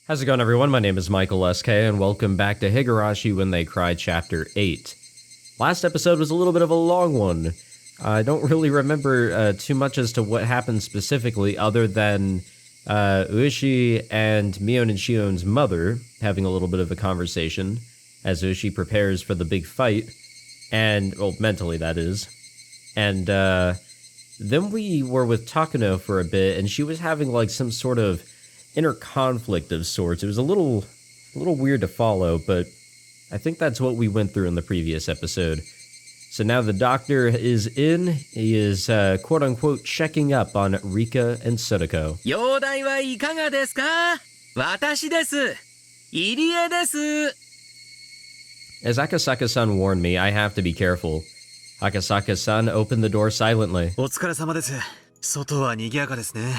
How's it going, everyone? My name is Michael SK, and welcome back to Higurashi When They Cry Chapter 8. Last episode was a little bit of a long one. I don't really remember too much as to what happened specifically, other than Ueshi and Mion and Shion's mother having a little bit of a conversation as Ueshi prepares for the big fight, and, well, mentally that is. And then we were with Takano for a bit, and she was having like some sort of inner conflict of sorts. It was a little weird to follow, but I think that's what we went through in the previous episode. So now the doctor is in. He is quote-unquote checking up on Rika and Sudako. 容体はいかがですか?私です。入江です。 As Akasaka-san warned me, I have to be careful. Akasaka-san opened the door silently. お疲れ様です。外は賑やかですね。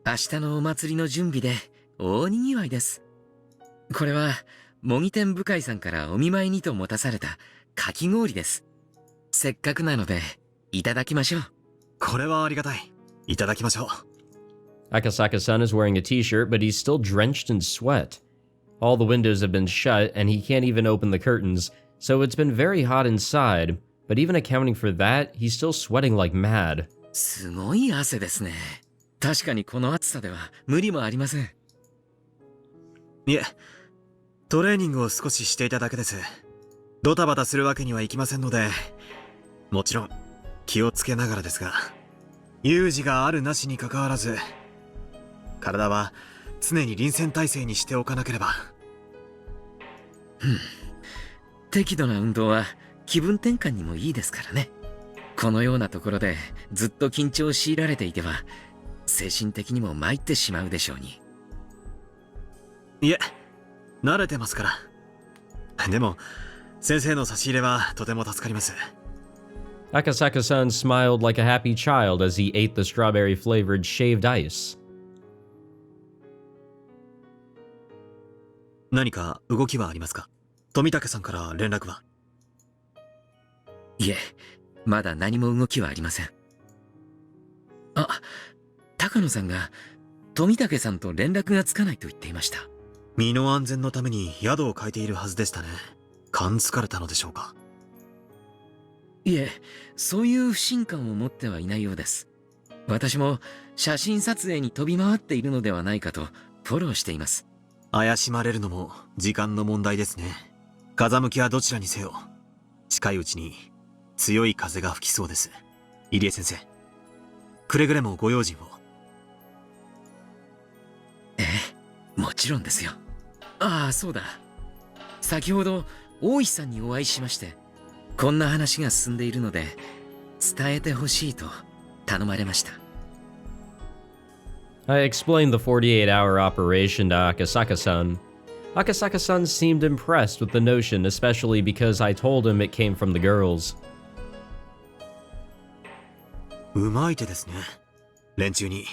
明日のお祭りの準備で大にぎわいです。これは模擬店部会さんからお見舞いにと持たされたかき氷です。せっかくなのでいただきましょう。これはありがたい。いただきましょう。 Akasaka-san is wearing a t-shirt, but he's still drenched in sweat. All the windows have been shut, and he can't even open the curtains, so it's been very hot inside, but even accounting for that, he's still sweating like mad. すごい汗ですね。確かにこの暑さでは無理もありません。いえ、トレーニングを少ししていただけです。ドタバタするわけにはいきませんので、もちろん気をつけながらですが、有事があるなしに関わらず、体は常に臨戦態勢にしておかなければ。適度な運動は気分転換にもいいですからね。このようなところでずっと緊張を強いられていては、精神的にも参ってしまうでしょうに。いえ、慣れてますから。でも、先生の差し入れはとても助かります。Akasaka-san smiled like a happy child as he ate the strawberry-flavored shaved ice. 何か動きはありますか?富武さんから連絡は?いえ、まだ何も動きはありません。あ、高野さんが富武さんと連絡がつかないと言っていました。身の安全のために宿を変えているはずでしたね。勘づかれたのでしょうか?いえ、そういう不信感を持ってはいないようです。私も写真撮影に飛び回っているのではないかとフォローしています。怪しまれるのも時間の問題ですね。風向きはどちらにせよ、近いうちに強い風が吹きそうです。入江先生、くれぐれもご用心を。ええ、もちろんですよ。ああ、そうだ。先ほど大石さんにお会いしまして、こんな話が進んでいるので伝えてほしいと頼まれました。I explained the 48-hour operation to Akasaka-san. Akasaka-san seemed impressed with the notion, especially because I told him it came from the girls. うまい手ですね。連中に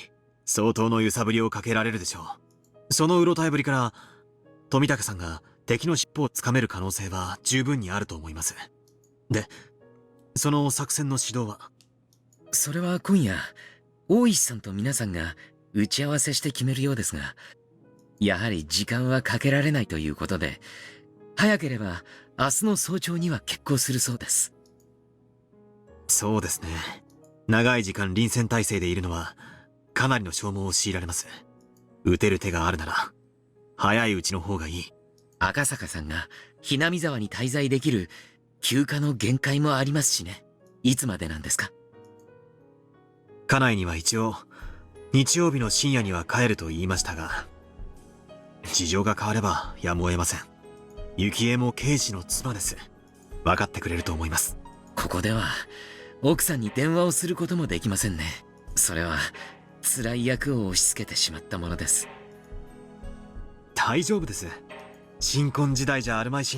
相当の揺さぶりをかけられるでしょう。そのうろたえぶりから富武さんが敵の尻尾をつかめる可能性は十分にあると思います。で、その作戦の指導は?それは今夜大石さんと皆さんが打ち合わせして決めるようですが、やはり時間はかけられないということで、早ければ明日の早朝には決行するそうです。そうですね。長い時間臨戦態勢でいるのはかなりの消耗を強いられます。打てる手があるなら早いうちの方がいい。赤坂さんがhinamizawa沢に滞在できる休暇の限界もありますしね。いつまでなんですか?家内には一応日曜日の深夜には帰ると言いましたが、事情が変わればやむを得ません。幸恵も刑事の妻です。分かってくれると思います。ここでは奥さんに電話をすることもできませんね。それは辛い役を押し付けてしまったものです。大丈夫です。新婚時代じゃあるまいし、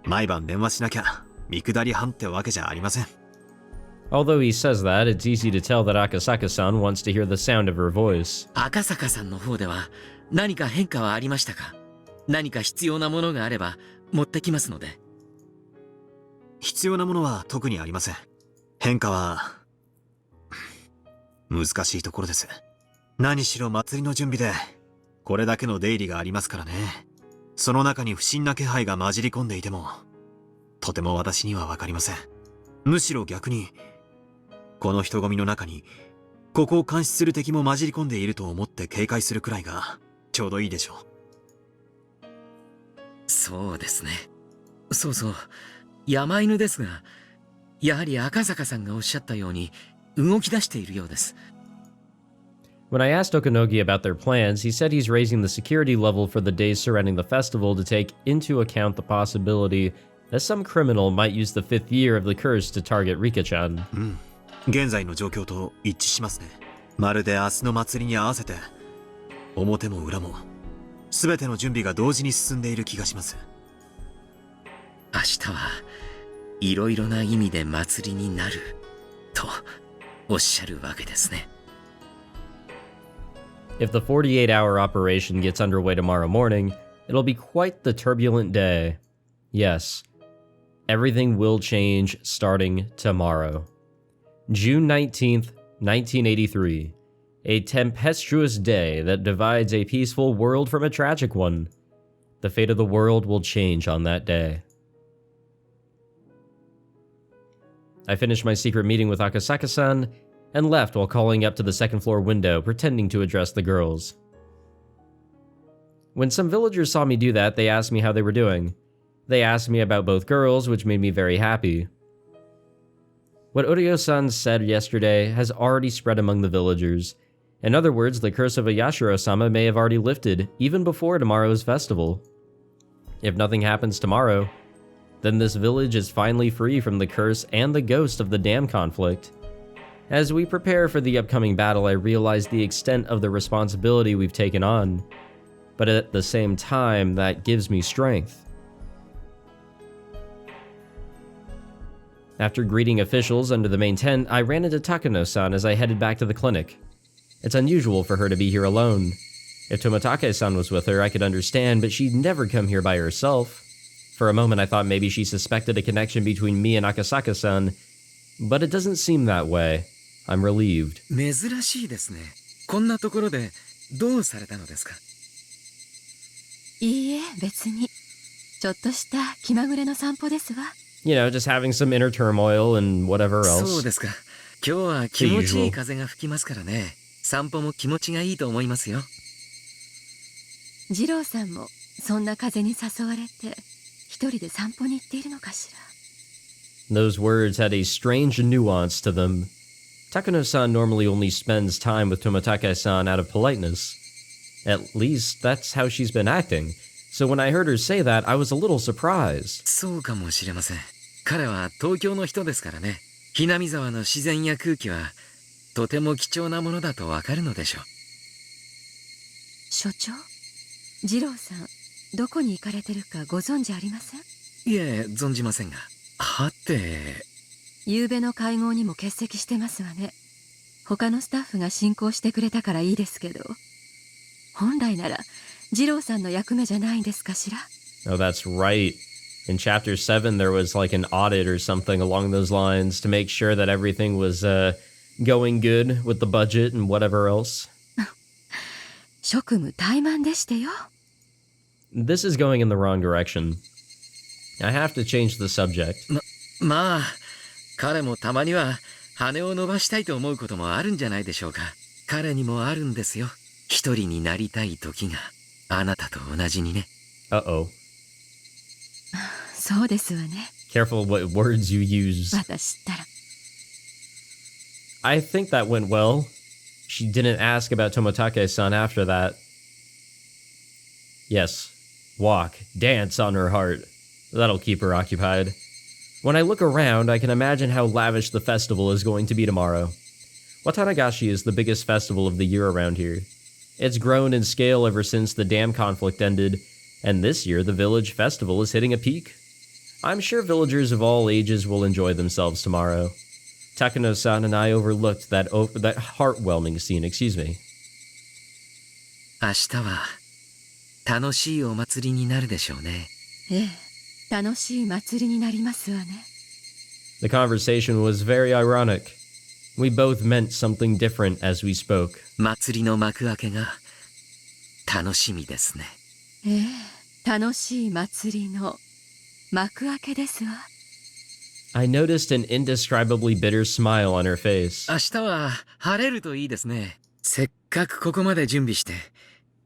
毎晩電話しなきゃ見下り班ってわけじゃありません。Although he says that, it's easy to tell that Akasaka-san wants to hear the sound of her voice. 赤坂さんの方では何か変化はありましたか?何か必要なものがあれば持ってきますので。必要なものは特にありません。変化は難しいところです。何しろ祭りの準備で、これだけの出入りがありますからね。その中に不審な気配が混じり込んでいても、とても私にはわかりません。むしろ逆に、この人混みの中に、ここを監視する敵も混じり込んでいると思って警戒するくらいが、ちょうどいいでしょう。そうですね。そうそう。山犬ですが、やはり赤坂さんがおっしゃったように、動き出しているようです。When I asked Okanogi about their plans, he said he's raising the security level for the days surrounding the festival to take into account the possibility that some criminal might use the 5th year of the curse to target Rika-chan. 現在の状況と一致しますね。まるで明日の祭りに合わせて、表も裏も、すべての準備が同時に進んでいる気がします。明日はいろいろな意味で祭りになる、とおっしゃるわけですね。If the 48-hour operation gets underway tomorrow morning, it'll be quite the turbulent day. Yes, everything will change starting tomorrow. June 19th, 1983. A tempestuous day that divides a peaceful world from a tragic one. The fate of the world will change on that day. I finished my secret meeting with Akasaka-san and left while calling up to the second floor window, pretending to address the girls. When some villagers saw me do that, they asked me how they were doing. They asked me about both girls, which made me very happy. What Oryo-san said yesterday has already spread among the villagers. In other words, the curse of Yashiro-sama may have already lifted, even before tomorrow's festival. If nothing happens tomorrow, then this village is finally free from the curse and the ghost of the dam conflict. As we prepare for the upcoming battle, I realize the extent of the responsibility we've taken on, but at the same time, that gives me strength. After greeting officials under the main tent, I ran into Takano-san as I headed back to the clinic. It's unusual for her to be here alone. If Tomatake-san was with her, I could understand, but she'd never come here by herself. For a moment, I thought maybe she suspected a connection between me and Akasaka-san, but it doesn't seem that way. I'm relieved. 珍しいですね。こんなところでどうされたのですか？いいえ、別に。ちょっとした気まぐれの散歩ですわ。You know, just having some inner turmoil and whatever else. そうですか。今日は気持ちいい風が吹きますからね。散歩も気持ちがいいと思いますよ。二郎さんもそんな風に誘われて一人で散歩に行っているのかしら。Those words had a strange nuance to them. Takano-san normally only spends time with Tomatake-san out of politeness. At least, that's how she's been acting. So when I heard her say that, I was a little surprised. そうかもしれません。彼は東京の人ですからね。Hinamizawaの自然や空気はとても貴重なものだとわかるのでしょう。所長、二郎さん、どこに行かれてるかご存知ありません？いえ、存じませんが。はて。昨べの会合にも欠席してますわね。他のスタッフが進行してくれたからいいですけど、本来なら二郎さんの役目じゃないんですかしら。Oh, that's right. In Chapter 7, there was like an audit or something along those lines to make sure that everything was going good with the budget and whatever else. 職務怠慢でしてよ。This is going in the wrong direction. I have to change the subject. まあ、彼もたまには羽を伸ばしたいと思うこともあるんじゃないでしょうか。彼にもあるんですよ。一人になりたい時が。あなたと同じにね。Uh-oh. そうですわね。Careful what words you use. 私ったら。I think that went well. She didn't ask about Tomatake-san after that. Yes. Walk. Dance on her heart. That'll keep her occupied. When I look around, I can imagine how lavish the festival is going to be tomorrow. Watanagashi is the biggest festival of the year around here. It's grown in scale ever since the dam conflict ended, and this year the village festival is hitting a peak. I'm sure villagers of all ages will enjoy themselves tomorrow. Takano-san and I overlooked that heartwarming scene, excuse me. 明日は楽しいお祭りになるでしょうね。ええ、楽しい祭りになりますわね。The conversation was very ironic. We both meant something different as we spoke. 祭りの幕開けが楽しみですね。ええ、楽しい祭りの幕開けですわ。I noticed an indescribably bitter smile on her face. 明日は晴れるといいですね。せっかくここまで準備して、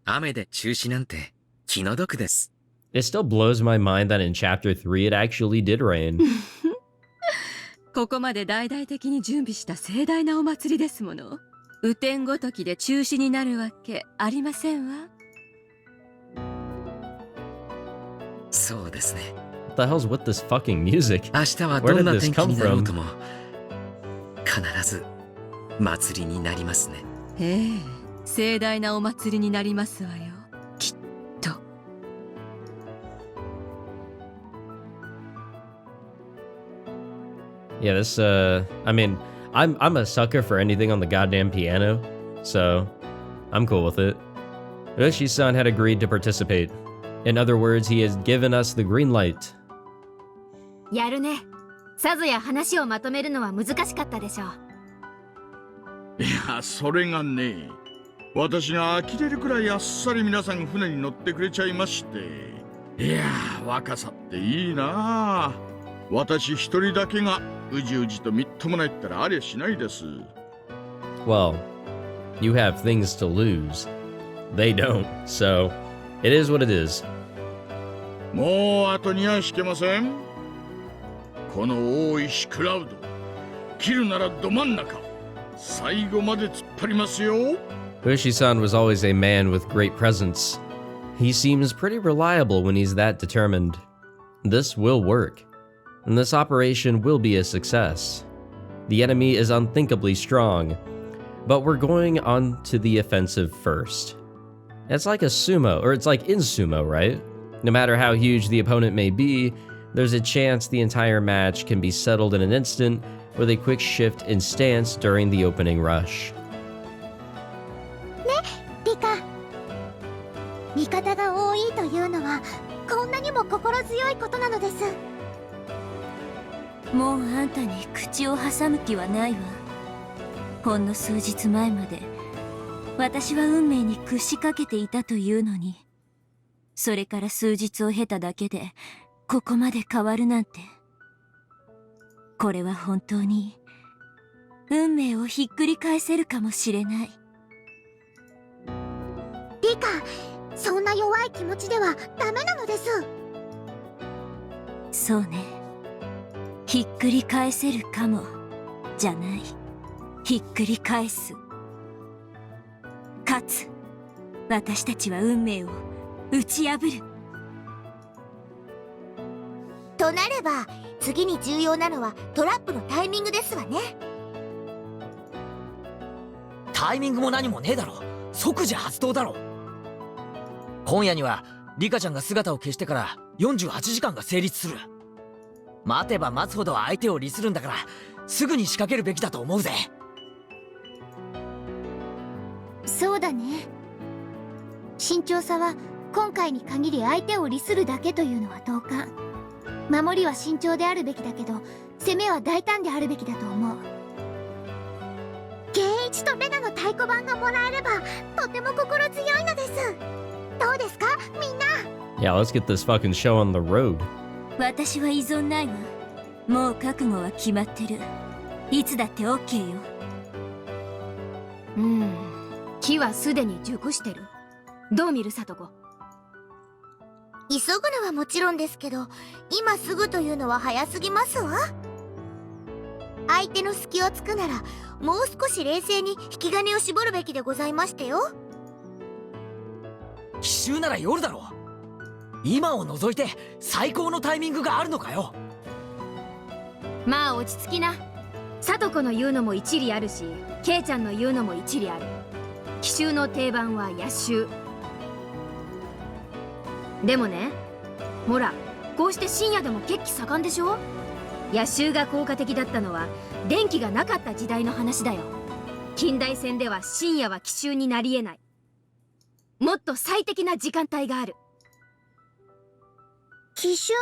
雨で中止なんて気の毒です。It still blows my mind that in Chapter 3 it actually did rain. ここまで大々的に準備した盛大なお祭りですもの。雨天ごときで中止になるわけありませんわ。そうですね。What the hell's with this fucking music? 明日はどんな天気になろうとも必ず祭りになりますね。ええ、盛大なお祭りになりますわよ。きっと。Yeah, this, I mean, I'm a sucker for anything on the goddamn piano, so I'm cool with it. Ushi-san had agreed to participate. In other words, he has given us the green light. やるね。さぞや話をまとめるのは難しかったでしょう。いや、それがね、私が呆れるくらいあっさり皆さん船に乗ってくれちゃいまして。いや、若さっていいなあ。私一人だけがうじうじとみっともないったらありゃしないです。Well, you have things to lose. They don't, so it is what it is. もう後には引けません。この大石クラウド、切るならど真ん中、最後まで突っ張りますよ。Ushi-san was always a man with great presence. He seems pretty reliable when he's that determined. This will work, and this operation will be a success. The enemy is unthinkably strong, but we're going on to the offensive first. It's like a sumo, or it's like in sumo, right? No matter how huge the opponent may be, there's a chance the entire match can be settled in an instant with a quick shift in stance during the opening rush. リカ、味方が多いというのはこんなにも心強いことなのです。もうあんたに口を挟む気はないわ。ほんの数日前まで私は運命に屈しかけていたというのに、それから数日を経ただけでここまで変わるなんて。これは本当に運命をひっくり返せるかもしれない。リカ、そんな弱い気持ちではダメなのです。そうね、ひっくり返せるかもじゃない、ひっくり返す。勝つ。私たちは運命を打ち破る。となれば次に重要なのはトラップのタイミングですわね。タイミングも何もねえだろ。即時発動だろ。今夜にはリカちゃんが姿を消してから48時間が成立する。待てば待つほど相手を利するんだから、すぐに仕掛けるべきだと思うぜ。そうだね。慎重さは今回に限り相手を利するだけというのは同感。守りは慎重であるべきだけど、攻めは大胆であるべきだと思う。Ch.8とレナの太鼓判がもらえればとても心強いのです。どうですかみんな。 Yeah, let's get this fucking show on the road. 私は依存ないわ。もう覚悟は決まってる。いつだって OK よ。木はすでに熟してる。どう見るさとこ。急ぐのはもちろんですけど、今すぐというのは早すぎますわ。相手の隙をつくならもう少し冷静に引き金を絞るべきでございましてよ。奇襲なら夜だろ。今を除いて最高のタイミングがあるのかよ。まあ落ち着きな。さとこの言うのも一理あるし、ケイちゃんの言うのも一理ある。奇襲の定番は夜襲。でもね、ほら、こうして深夜でも血気盛んでしょ。夜襲が効果的だったのは電気がなかった時代の話だよ。近代戦では深夜は奇襲になりえない。もっと最適な時間帯がある。奇襲に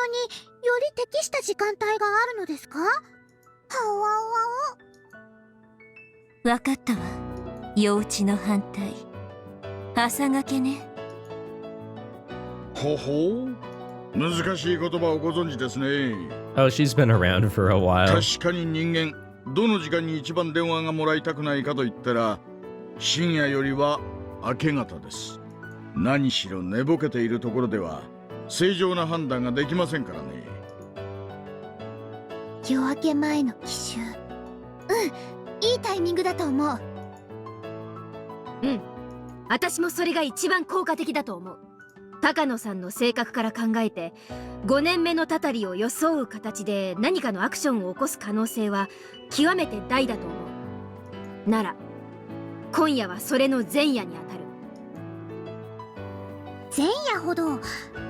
より適した時間帯があるのですか？はわわわかったわ。幼稚の反対。朝がけね。ほほう。難しい言葉をご存知ですね。Oh, she's been around for a while. 確かに人間、どの時間に一番電話がもらいたくないかと言ったら、深夜よりは明け方です。何しろ寝ぼけているところでは正常な判断ができませんからね。夜明け前の奇襲。いいタイミングだと思う。私もそれが一番効果的だと思う。高野さんの性格から考えて5年目のたたりを装う形で何かのアクションを起こす可能性は極めて大だと思う。なら今夜はそれの前夜にあたる。前夜ほど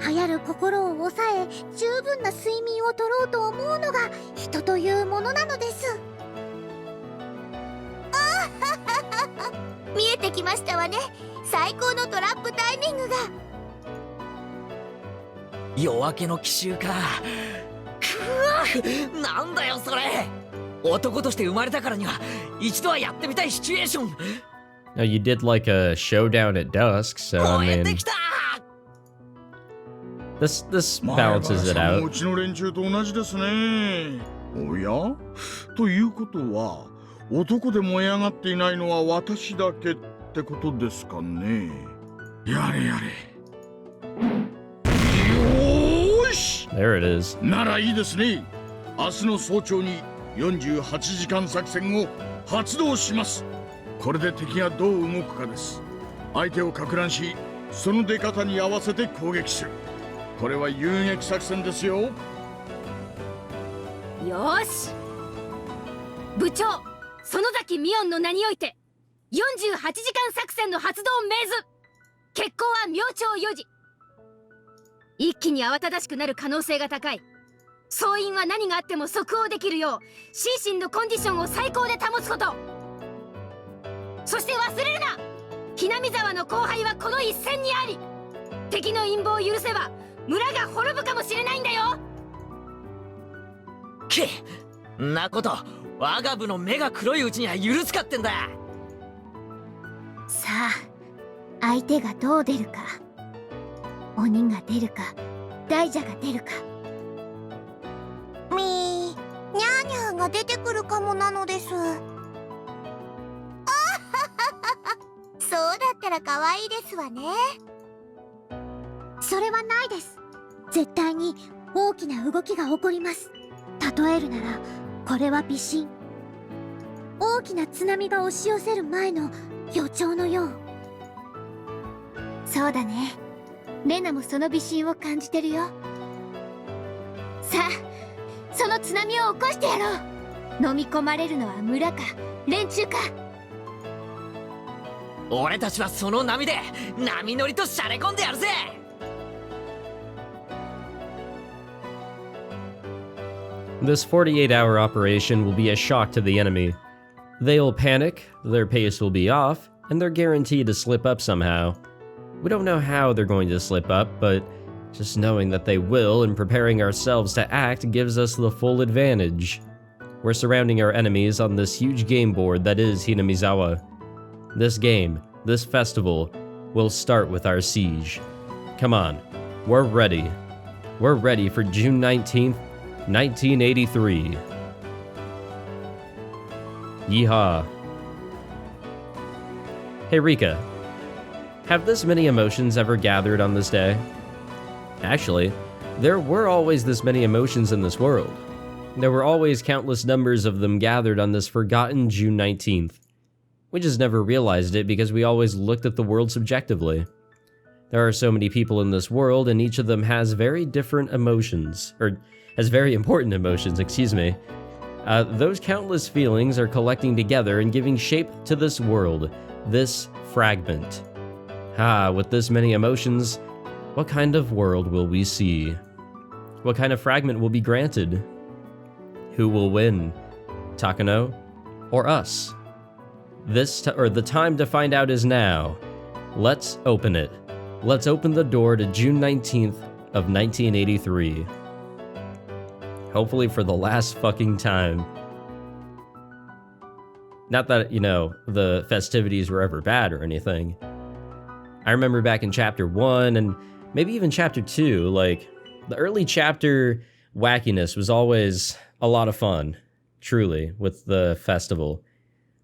流行る心を抑え十分な睡眠をとろうと思うのが人というものなのです。見えてきましたわね。最高のトラップタイミングが。夜明けの奇襲か。くわ、なんだよそれ。男として生まれたからには一度はやってみたいシチュエーション。Now, you did like a showdown at dusk, so I 超え mean, てきた。this 前 balances it 原さんも out. うちの連中と同じですね。おや？ということは男で燃え上がっていないのは私だけってことですかね。やれやれ。よーし。 There it is. ならいいですね。明日の早朝に48時間作戦を発動します。これで敵がどう動くかです。相手を撹乱し、その出方に合わせて攻撃する。これは遊撃作戦ですよ。よーし、部長園崎美音の名において48時間作戦の発動を命ず。決行は明朝4時。一気に慌ただしくなる可能性が高い。総員は何があっても即応できるよう心身のコンディションを最高で保つこと。そして忘れるな、Hinamizawaの後輩はこの一戦にあり。敵の陰謀を許せば村が滅ぶかもしれないんだよ。けなこと我が部の目が黒いうちには許すかってんだ。さあ、相手がどう出るか。鬼が出るか大蛇が出るか。ニャーニャーが出てくるかもなのです。そうだったら可愛いですわね。それはないです。絶対に大きな動きが起こります。例えるならこれは微震。大きな津波が押し寄せる前の予兆のよう。そうだね。レナもその微震を感じてるよ。さあ、その津波を起こしてやろう。飲み込まれるのは村か連中か。俺たちはその波で波乗りとしゃれ込んでやるぜ。This 48-hour operation will be a shock to the enemy. They'll panic, their pace will be off, and they're guaranteed to slip up somehow. We don't know how they're going to slip up, but just knowing that they will and preparing ourselves to act gives us the full advantage. We're surrounding our enemies on this huge game board that is Hinamizawa. This game, this festival, will start with our siege. Come on, we're ready. We're ready for June 19th, 1983. Yeehaw. Hey Rika, have this many emotions ever gathered on this day? Actually, there were always this many emotions in this world. There were always countless numbers of them gathered on this forgotten June 19th. We just never realized it because we always looked at the world subjectively. There are so many people in this world, and each of them has very different emotions, or has very important emotions, excuse me. Those countless feelings are collecting together and giving shape to this world, this fragment. With this many emotions, what kind of world will we see? What kind of fragment will be granted? Who will win? Takano or us? The time to find out is now. Let's open it. Let's open the door to June 19th of 1983. Hopefully for the last fucking time. Not that, the festivities were ever bad or anything. I remember back in chapter 1 and maybe even chapter 2, like, the early chapter wackiness was always a lot of fun, truly, with the festival.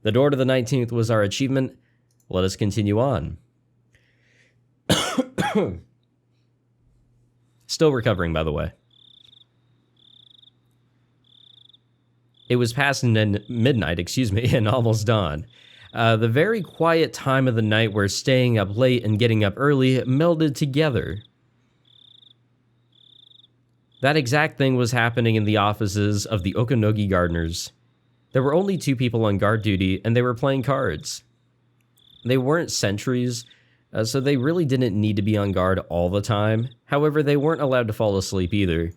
The door to the 19th was our achievement. Let us continue on. Still recovering, by the way. It was past midnight, and almost dawn. The very quiet time of the night where staying up late and getting up early melded together. That exact thing was happening in the offices of the Okinogi gardeners. There were only 2 people on guard duty, and they were playing cards. They weren't sentries, so they really didn't need to be on guard all the time. However, they weren't allowed to fall asleep either.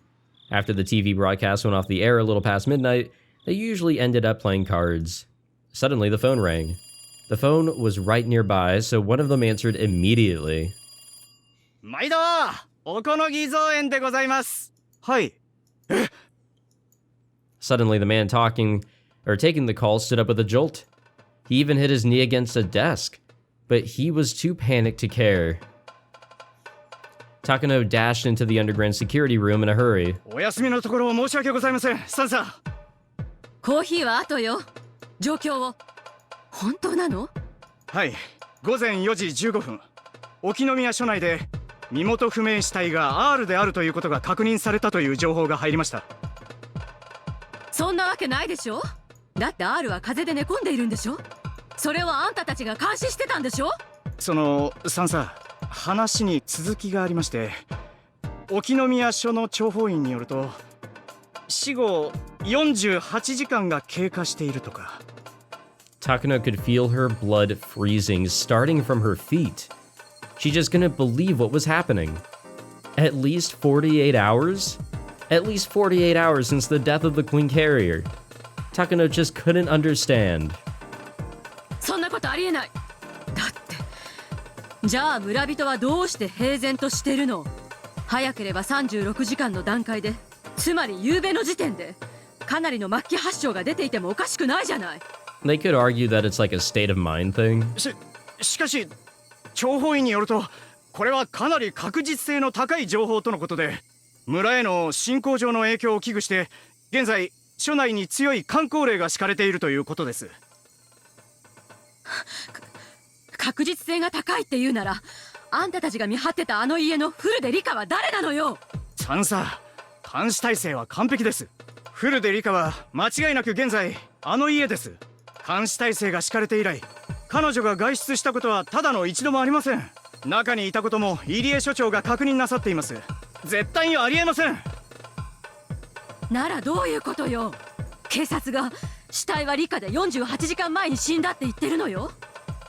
After the TV broadcast went off the air a little past midnight, they usually ended up playing cards. Suddenly, the phone rang. The phone was right nearby, so one of them answered immediately. Maida! Okonogi Zoen de gozaimasu. Hi. Suddenly, the man taking the call stood up with a jolt. He even hit his knee against a desk, but he was too panicked to care. Takano dashed into the underground security room in a hurry. お休みのところ申し訳ございません。さんさん。コーヒーは後よ。状況を。本当なの？はい。午前4時15分。沖宮署内で身元不明死体が R であるということが確認されたという情報が入りました。そんなわけないでしょ。だって R は風邪で寝込んでいるんでしょ。それはあんたたちが監視してたんでしょ。さんさ、話に続きがありまして、沖宮署の諜報員によると、死後48時間が経過しているとか。Takano could feel her blood freezing, starting from her feet. She just couldn't believe what was happening. At least 48 hours? At least 48 hours since the death of the Queen Carrier. Takano just couldn't understand. そんなことありえない。だって。じゃあ村人はどうして平然としてるの？早ければ36時間の段階で、つまり夕べの時点で、かなりの末期発症が出ていてもおかしくないじゃない。They could argue that it's like a state of mind thing. しかし、諜報員によると、これはかなり確実性の高い情報とのことで、村への進行上の影響を危惧して、現在、署内に強い箝口令が敷かれているということです。確実性が高いって言うなら、あんたたちが見張ってたあの家のフルでリカは誰なのよ。さんさ、監視体制は完璧です。フルでリカは間違いなく現在あの家です。監視体制が敷かれて以来、彼女が外出したことはただの一度もありません。中にいたことも入江署長が確認なさっています。絶対にありえません。ならどういうことよ。警察が死体はリカで48時間前に死んだって言ってるのよ。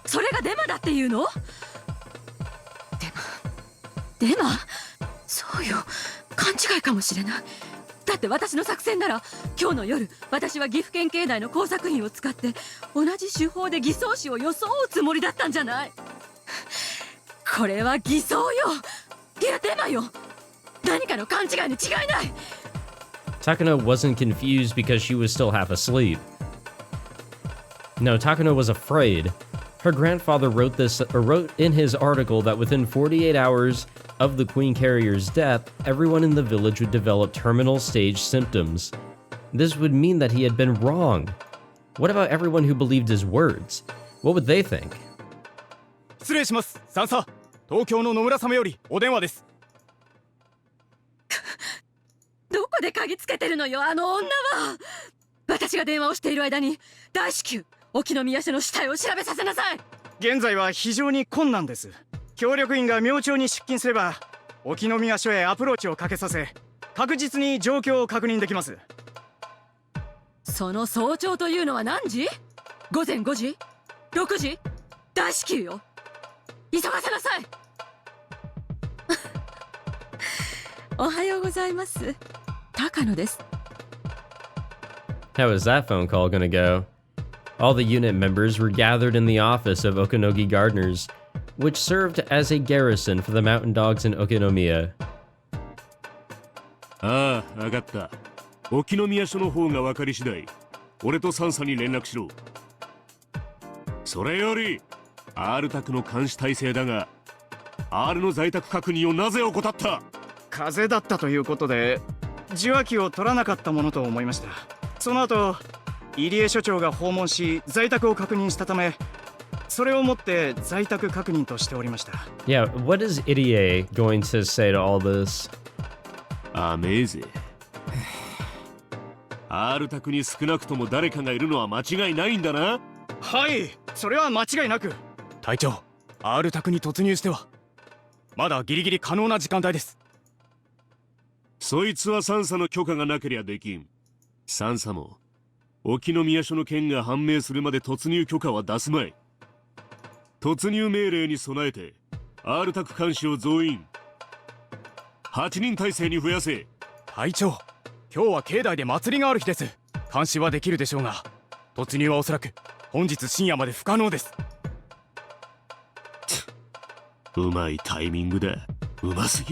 それがデマだっていうの？デマ？そうよ、勘違いかもしれない。だって私の作戦なら、今日の夜私は岐阜県警内の工作員を使って同じ手法で偽装死を装うつもりだったんじゃない。これは偽装よ。いやデマよ。何かの勘違いに違いない。Takano wasn't confused because she was still half asleep. No, Takano was afraid. Her grandfather wrote in his article that within 48 hours of the Queen Carrier's death, everyone in the village would develop terminal stage symptoms. This would mean that he had been wrong. What about everyone who believed his words? What would they think? 失礼します。さんさ、東京の野村様よりお電話です。どこで鍵つけてるのよ、あの女は。私が電話をしている間に大至急沖宮署の死体を調べさせなさい。現在は非常に困難です。協力員が明朝に出勤すれば沖宮署へアプローチをかけさせ、確実に状況を確認できます。その早朝というのは何時？午前5時？6時？大至急よ。急がせなさい。おはようございます。高野です。How is that phone call gonna go? All the unit members were gathered in the office of Okinogi Gardeners, which served as a garrison for the mountain dogs in Okinomiya. ああ、わかった。沖宮署の方が分かり次第、俺とサンサに連絡しろ。それより R 宅の監視体制だが R の在宅確認をなぜ怠った？風邪だったということで受話器を取らなかったものと思いました。その後入江所長が訪問し在宅を確認したためそれをもって在宅確認としておりました。 Yeah, what is Irie going to say to all this? アメーゼR 宅に少なくとも誰かがいるのは間違いないんだな。はい、それは間違いなく。隊長、 R 宅に突入してはまだギリギリ可能な時間帯です。そいつは三佐の許可がなけりゃできん。三佐も沖宮署の件が判明するまで突入許可は出すまい。突入命令に備えて R 宅監視を増員8人体制に増やせ。隊長、今日は境内で祭りがある日です。監視はできるでしょうが突入はおそらく本日深夜まで不可能です。うまいタイミングだ。うます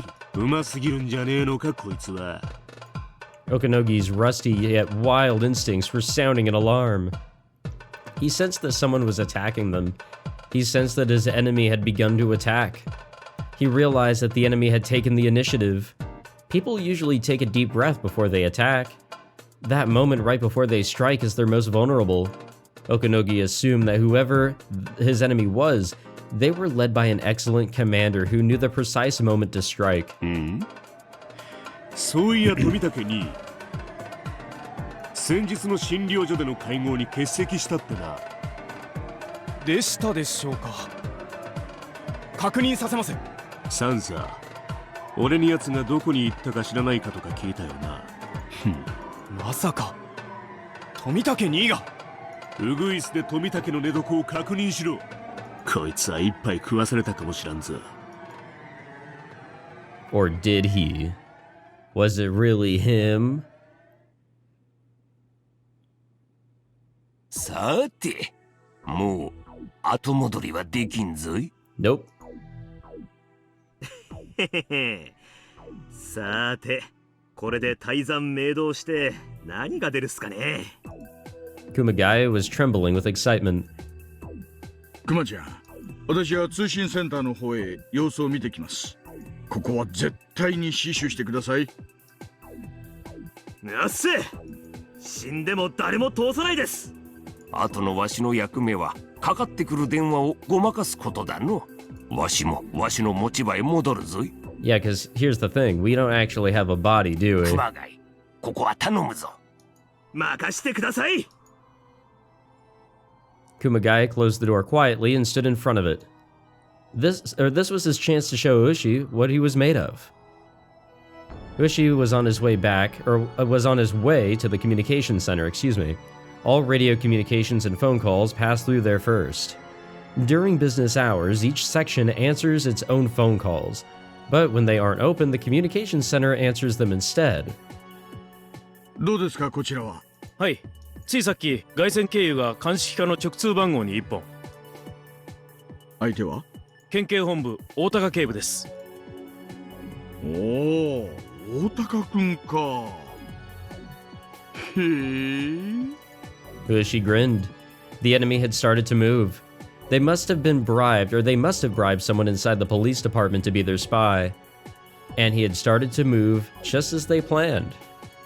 ぎるんじゃねえのかこいつは。 Okanogi's rusty yet wild instincts were sounding an alarm. He sensed that someone was attacking them. He sensed that his enemy had begun to attack. He realized that the enemy had taken the initiative. People usually take a deep breath before they attack. That moment right before they strike is their most vulnerable. Okanogi assumed that whoever his enemy was, they were led by an excellent commander who knew the precise moment to strike. そういや富武に先日の診療所での会合に欠席したってな。でしたでしょうか。確認させます。三佐、俺に奴がどこに行ったか知らないかとか聞いたよな。まさか富武兄がウグイスで富武の寝床を確認しろ。こいつは一杯食わされたかもしらんぞ。 Or did he? Was it really him? さて、もう後戻りはできんぞい。Nope. さて、これで大山明堂して何が出るっすかね。 Kumagai was trembling with excitement. クマちゃん、私は通信センターの方へ様子を見てきます。ここは絶対に死守してください。なっせ、死んでも誰も通さないです。あとのわしの役目はかかってくる電話をごまかすことだの。わしもわしの持ち場へ戻るぞい。Yeah, because here's the thing. We don't actually have a body, do we? 熊谷、ここは頼むぞ。任してください。Kumagai closed the door quietly and stood in front of it. This was his chance to show Ushi what he was made of. Ushi was on his way to the communication center, All radio communications and phone calls pass through there first. During business hours, each section answers its own phone calls, but when they aren't open, the communication center answers them instead. どうですかこちらは。はい、ついさっき外線経由が鑑識課の直通番号に1本。相手は県警本部大高警部です。おお、大高くんか。へえ。Ushi grinned. The enemy had started to move. They must have been bribed, or they must have bribed someone inside the police department to be their spy. And he had started to move just as they planned.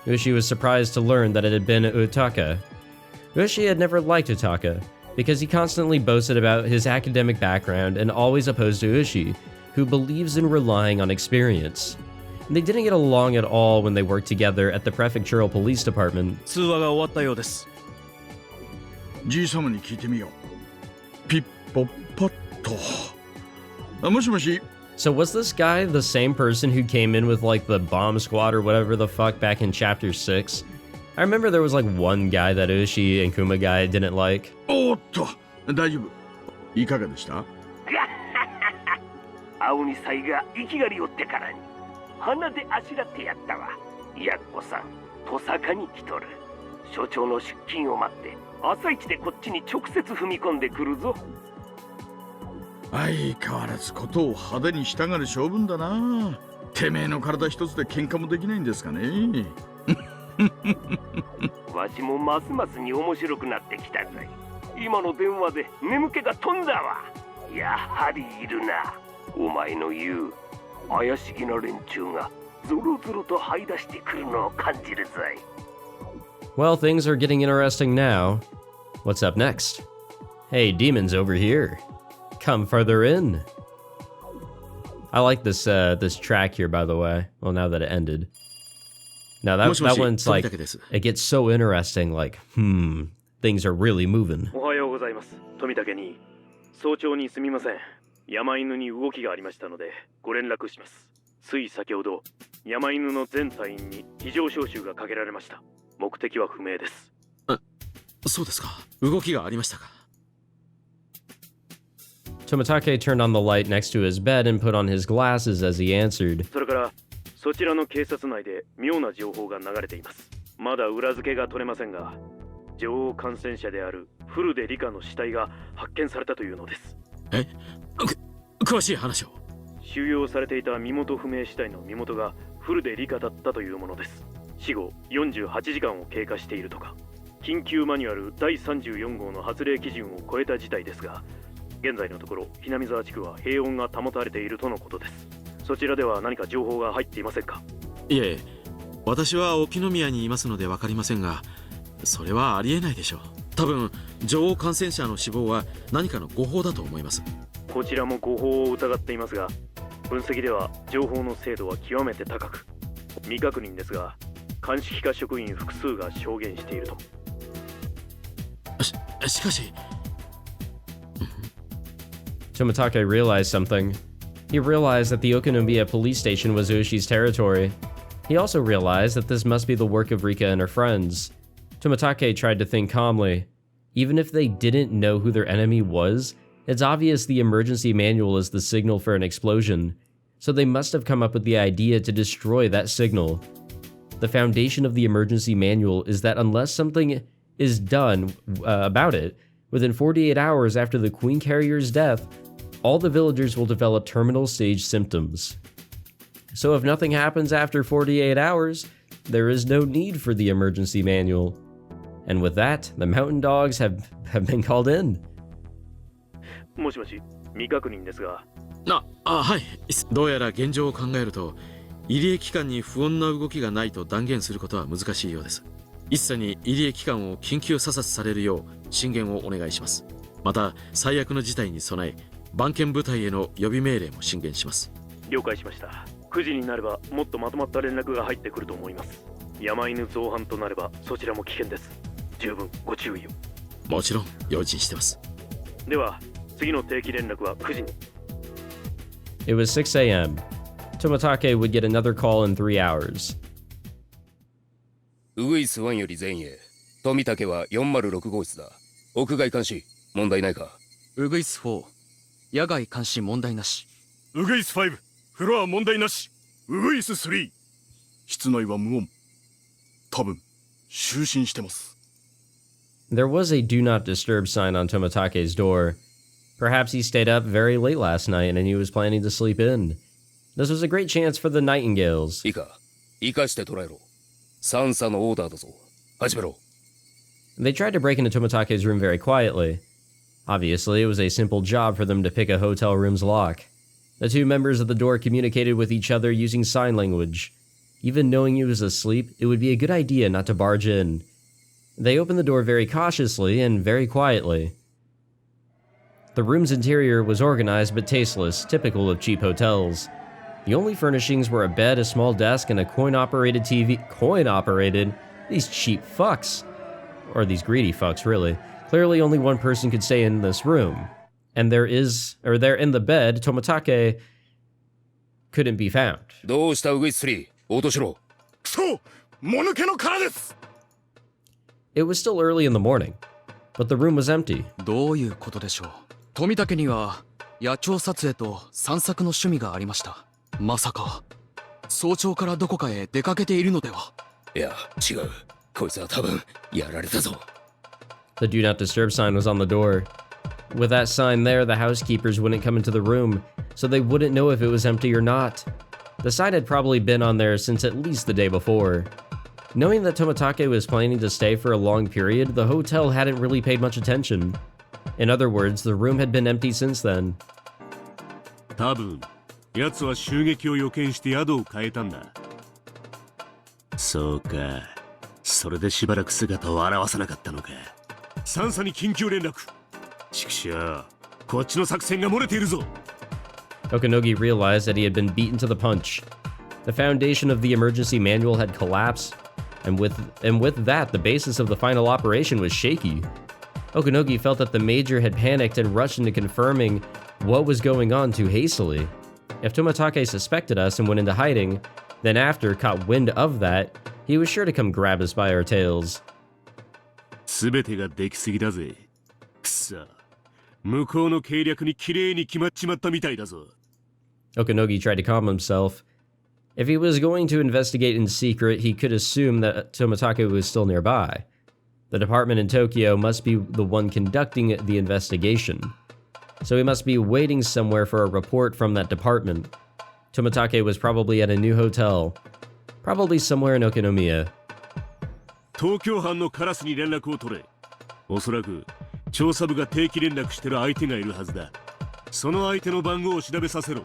Ushi was surprised to learn that it had been Utaka. Ushi had never liked Utaka, because he constantly boasted about his academic background and always opposed to Ushi, who believes in relying on experience. They didn't get along at all when they worked together at the prefectural police department. 通話が終わったようです。じいさまに聞いてみよう。ピッポッパッと。あ、もしもし。So was this guy the same person who came in with like the bomb squad or whatever the fuck back in chapter 6? I remember there was like one guy that Ushi and Kumagai didn't like. おっと、大丈夫。いかがでした？青にさいが生きがりおってからに鼻であしらってやったわ。やっこさん、戸坂に来とる。所長の出勤を待って朝一でこっちに直接踏み込んでくるぞ。相変わらずことを派手にしたがる性分だな。てめえの体一つで喧嘩もできないんですかね。わしもますますに面白くなってきたぞい。今の電話で眠気が飛んだわ。やはりいるな。お前の言う怪しげな連中がゾロゾロと這い出してくるのを感じるぞい。 Well, things are getting interesting now. What's up next? Hey, demons over here. Come further in. I like this this track here, by the way. Well, now that it ended. Now that one's like, it gets so interesting, like, things are really moving. おはようございます。富武に早朝にすみません。山犬に動きがありましたのでご連絡します。つい先ほど山犬の全隊員に非常招集がかけられました。目的は不明です。そうですか。動きがありましたか。Tomitake turned on the light next to his bed and put on his glasses as he answered. それからそちらの警察内で妙な情報が流れています。まだ裏付けが取れませんが、女王感染者であるフルデリカの死体が発見されたというのです。詳しい話を。収容されていた身元不明死体の身元がフルデリカだったというものです。死後48時間を経過しているとか。緊急マニュアル第34号の発令基準を超えた事態ですが、現在のところHinamizawa地区は平穏が保たれているとのことです。そちらでは何か情報が入っていませんか。いえ、私は沖宮にいますので分かりませんが、それはありえないでしょう。多分女王感染者の死亡は何かの誤報だと思います。こちらも誤報を疑っていますが、分析では情報の精度は極めて高く、未確認ですが鑑識課職員複数が証言していると。しかしTomitake realized something. He realized that the Okunomiya police station was Ushi's territory. He also realized that this must be the work of Rika and her friends. Tomitake tried to think calmly. Even if they didn't know who their enemy was, it's obvious the emergency manual is the signal for an explosion, so they must have come up with the idea to destroy that signal. The foundation of the emergency manual is that unless something is done about it, within 48 hours after the Queen Carrier's death, all the villagers will develop terminal stage symptoms. So if nothing happens after 48 hours, there is no need for the emergency manual. And with that, the mountain dogs have been called in. もしもし、未確認ですが。はい。どうやら現状を考えると、入江機関に不穏な動きがないと断言することは難しいようです。一切に入江機関を緊急査察されるよう進言をお願いします。また、最悪の事態に備え、番犬部隊への予備命令も進言します。了解しました。9時になればもっとまとまった連絡が入ってくると思います。山犬造反となればそちらも危険です。十分ご注意を。もちろん用心してます。では次の定期連絡は9時に。It was 6 a.m. Tomitake would get another call in 3 hours. ウグイス1より前へ。富武は406号室だ。屋外監視問題ないか。ウグイス4野外監視問題なし。ウグイス5フロア問題なし。ウグイス3室内は無音。多分就寝してます。There was a do not disturb sign on Tomitake's door. Perhaps he stayed up very late last night and he was planning to sleep in. This was a great chance for the Nightingales. いいか、生かして捉えろ。三叉のオーダーだぞ。始めろ。They tried to break into Tomitake's room very quietly. Obviously, it was a simple job for them to pick a hotel room's lock. The two members of the door communicated with each other using sign language. Even knowing he was asleep, it would be a good idea not to barge in. They opened the door very cautiously and very quietly. The room's interior was organized but tasteless, typical of cheap hotels. The only furnishings were a bed, a small desk, and a coin-operated TV. Coin-operated? These cheap fucks. Or these greedy fucks, really. Clearly only one person could stay in this room. And there in the bed, Tomitake couldn't be found. どうしたウグイス3、応答しろ。くそ、もぬけの殻です。It was still early in the morning, but the room was empty. どういうことでしょう。富武には野鳥撮影と散策の趣味がありました。まさか早朝からどこかへ出かけているのでは。いや、違う。こいつは多分やられたぞ。The do not disturb sign was on the door. With that sign there, the housekeepers wouldn't come into the room, so they wouldn't know if it was empty or not. The sign had probably been on there since at least the day before. Knowing that Tomitake was planning to stay for a long period, the hotel hadn't really paid much attention. In other words, the room had been empty since then. 多分、奴は襲撃を予見して宿を変えたんだ。そうか。それでしばらく姿を現さなかったのか。サンサに緊急連絡。畜生、こっちの作戦が漏れているぞ。Okanogi realized that he had been beaten to the punch. The foundation of the emergency manual had collapsed, and with that, the basis of the final operation was shaky. Okanogi felt that the Major had panicked and rushed into confirming what was going on too hastily. If Tomitake suspected us and went into hiding, then after caught wind of that, he was sure to come grab us by our tails. 全てができすぎだぜ。くそ。向こうの計略に綺麗に決まっちまったみたいだぞ。Okanogi tried to calm himself. If he was going to investigate in secret, he could assume that Tomitake was still nearby. The department in Tokyo must be the one conducting the investigation. So he must be waiting somewhere for a report from that department. Tomitake was probably at a new hotel. Probably somewhere in Okinomiya. 東京班のカラスに連絡を取れ。おそらく調査部が定期連絡してる相手がいるはずだ。その相手の番号を調べさせろ。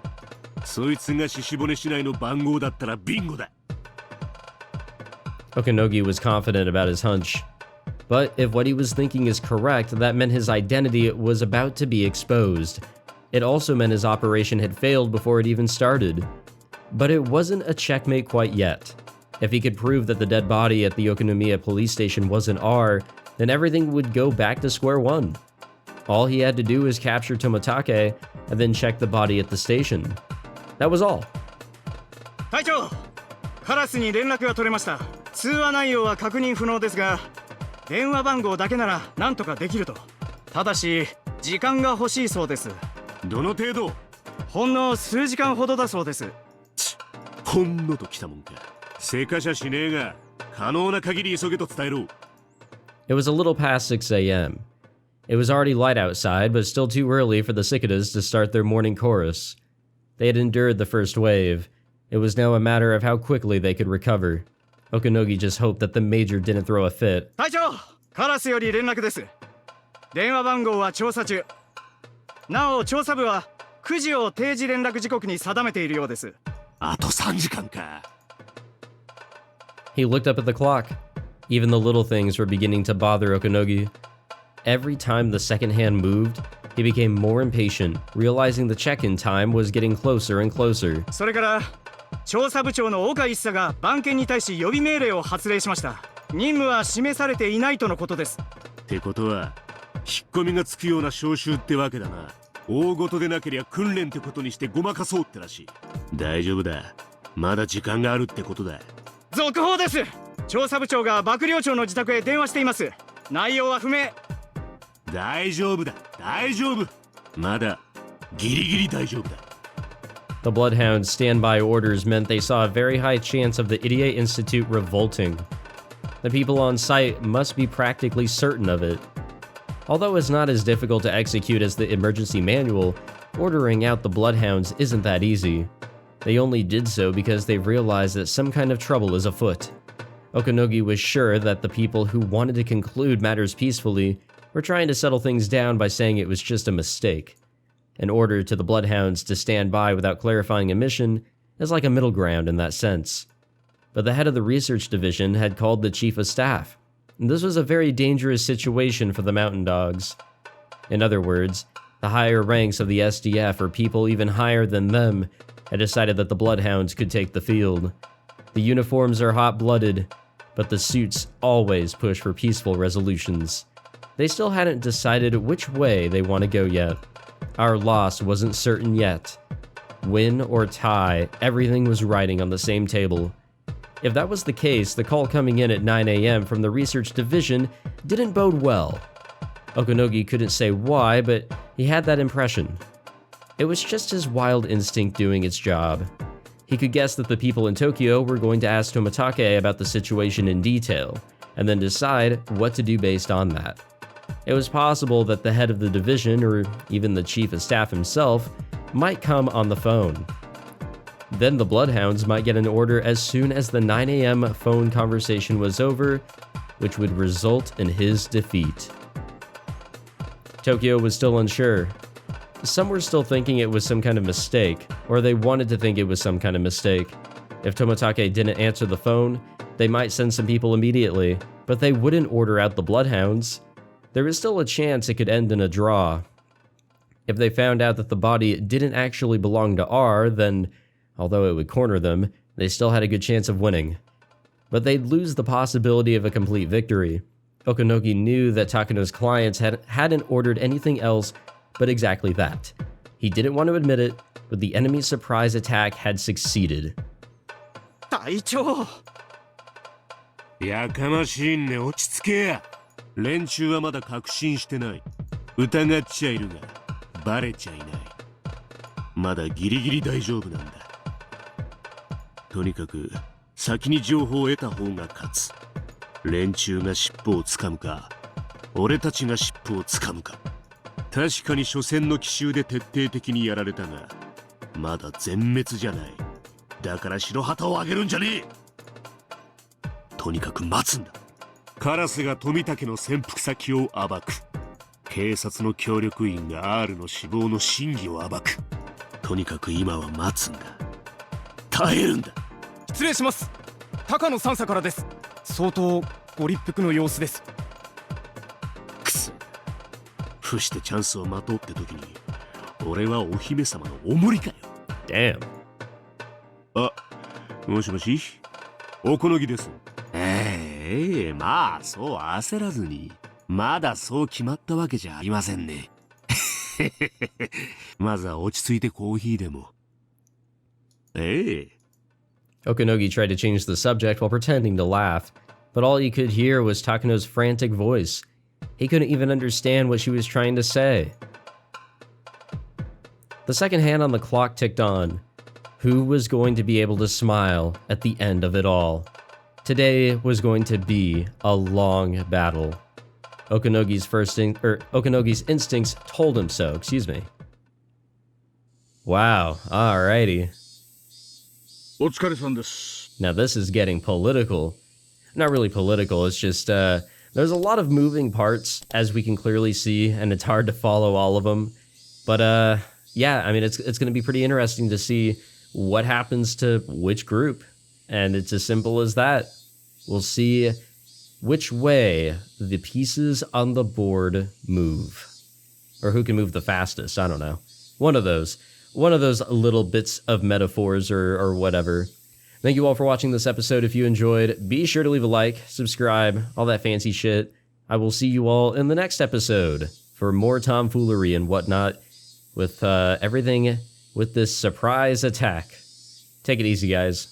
そいつが獅子骨市内の番号だったらビンゴだ。Okanogi was confident about his hunch. But if what he was thinking is correct, that meant his identity was about to be exposed. It also meant his operation had failed before it even started. But it wasn't a checkmate quite yet. If he could prove that the dead body at the Okinomiya police station wasn't R, then everything would go back to square one. All he had to do was capture Tomitake and then check the body at the station. That was all. 隊長、カラスに連絡が取れました。通話内容は確認不能ですが、電話番号だけなら何とかできると。ただし、時間が欲しいそうです。どの程度？ほんの数時間ほどだそうです。ほんのときたもんか。せかしゃしねえが、可能な限り急げと伝えろ。It was a little past 6 a.m. It was already light outside, but still too early for the cicadas to start their morning chorus. They had endured the first wave. It was now a matter of how quickly they could recover. Okanogi just hoped that the Major didn't throw a fit. 隊長、カラスより連絡です。電話番号は調査中。なお、調査部は9時を定時連絡時刻に定めているようです。あと3時間か。He looked up at the clock. Even the little things were beginning to bother Okanogi. Every time the second hand moved, he became more impatient, realizing the check-in time was getting closer and closer. それから、調査部長の岡一佐が番犬に対し予備命令を発令しました。任務は示されていないとのことです。ってことは、引っ込みがつくような招集ってわけだな。大事でなけりゃ訓練ってことにしてごまかそうってらしい。大丈夫だ。まだ時間があるってことだ。続報です。調査部長が幕僚長の自宅へ電話しています。内容は不明。大丈夫だ。大丈夫。まだギリギリ大丈夫だ。The Bloodhound's standby orders meant they saw a very high chance of the Irie Institute revolting. The people on site must be practically certain of it. Although it's not as difficult to execute as the emergency manual, ordering out the Bloodhounds isn't that easy. They only did so because they realized that some kind of trouble is afoot. Okanogi was sure that the people who wanted to conclude matters peacefully were trying to settle things down by saying it was just a mistake. An order to the Bloodhounds to stand by without clarifying a mission is like a middle ground in that sense. But the head of the research division had called the chief of staff. This was a very dangerous situation for the Mountain Dogs. In other words, the higher ranks of the SDF or people even higher than them had decided that the Bloodhounds could take the field. The uniforms are hot-blooded, but the suits always push for peaceful resolutions. They still hadn't decided which way they want to go yet. Our loss wasn't certain yet. Win or tie, everything was riding on the same table. If that was the case, the call coming in at 9 a.m. from the research division didn't bode well. Okanogi couldn't say why, but he had that impression. It was just his wild instinct doing its job. He could guess that the people in Tokyo were going to ask Tomitake about the situation in detail, and then decide what to do based on that. It was possible that the head of the division, or even the chief of staff himself, might come on the phone. Then the Bloodhounds might get an order as soon as the 9 a.m. phone conversation was over, which would result in his defeat. Tokyo was still unsure. Some were still thinking it was some kind of mistake, or they wanted to think it was some kind of mistake. If Tomitake didn't answer the phone, they might send some people immediately, but they wouldn't order out the Bloodhounds. There was still a chance it could end in a draw. If they found out that the body didn't actually belong to R, then, although it would corner them, they still had a good chance of winning. But they'd lose the possibility of a complete victory. Okanogi knew that Takano's clients hadn't ordered anything else but exactly that. He didn't want to admit it, but the enemy's surprise attack had succeeded. 隊長やかましいんね、落ち着けや。連中はまだ確信してない。疑っちゃいるがバレちゃいない。まだギリギリ大丈夫なんだ。とにかく先に情報を得た方が勝つ。連中が尻尾をつかむか、俺たちが尻尾をつかむか。確かに初戦の奇襲で徹底的にやられたが、まだ全滅じゃない。だから白旗を上げるんじゃねえ。とにかく待つんだ。カラスが富武の潜伏先を暴く。警察の協力員が R の死亡の真偽を暴く。とにかく今は待つんだ。耐えるんだ。失礼します。高野三佐からです。相当ご立腹の様子です。くそ。伏してチャンスを待とうって時に、俺はお姫様のおもりかよ。Damn. あ、もしもし、おこのぎです。まあそう焦らずに。まだそう決まったわけじゃありませんね。まずは落ち着いてコーヒーでも。Okanogi tried to change the subject while pretending to laugh, but all he could hear was Takano's frantic voice. He couldn't even understand what she was trying to say. The second hand on the clock ticked on. Who was going to be able to smile at the end of it all? Today was going to be a long battle. Okanogi's instincts told him so, excuse me. Wow, alrighty. Now this is getting political. Not really political, it's just, there's a lot of moving parts, as we can clearly see, and it's hard to follow all of them. But, yeah, I mean, it's going to be pretty interesting to see what happens to which group. And it's as simple as that. We'll see which way the pieces on the board move. Or who can move the fastest, I don't know. One of those little bits of metaphors or whatever. Thank you all for watching this episode. If you enjoyed, be sure to leave a like, subscribe, all that fancy shit. I will see you all in the next episode for more tomfoolery and whatnot with everything with this surprise attack. Take it easy, guys.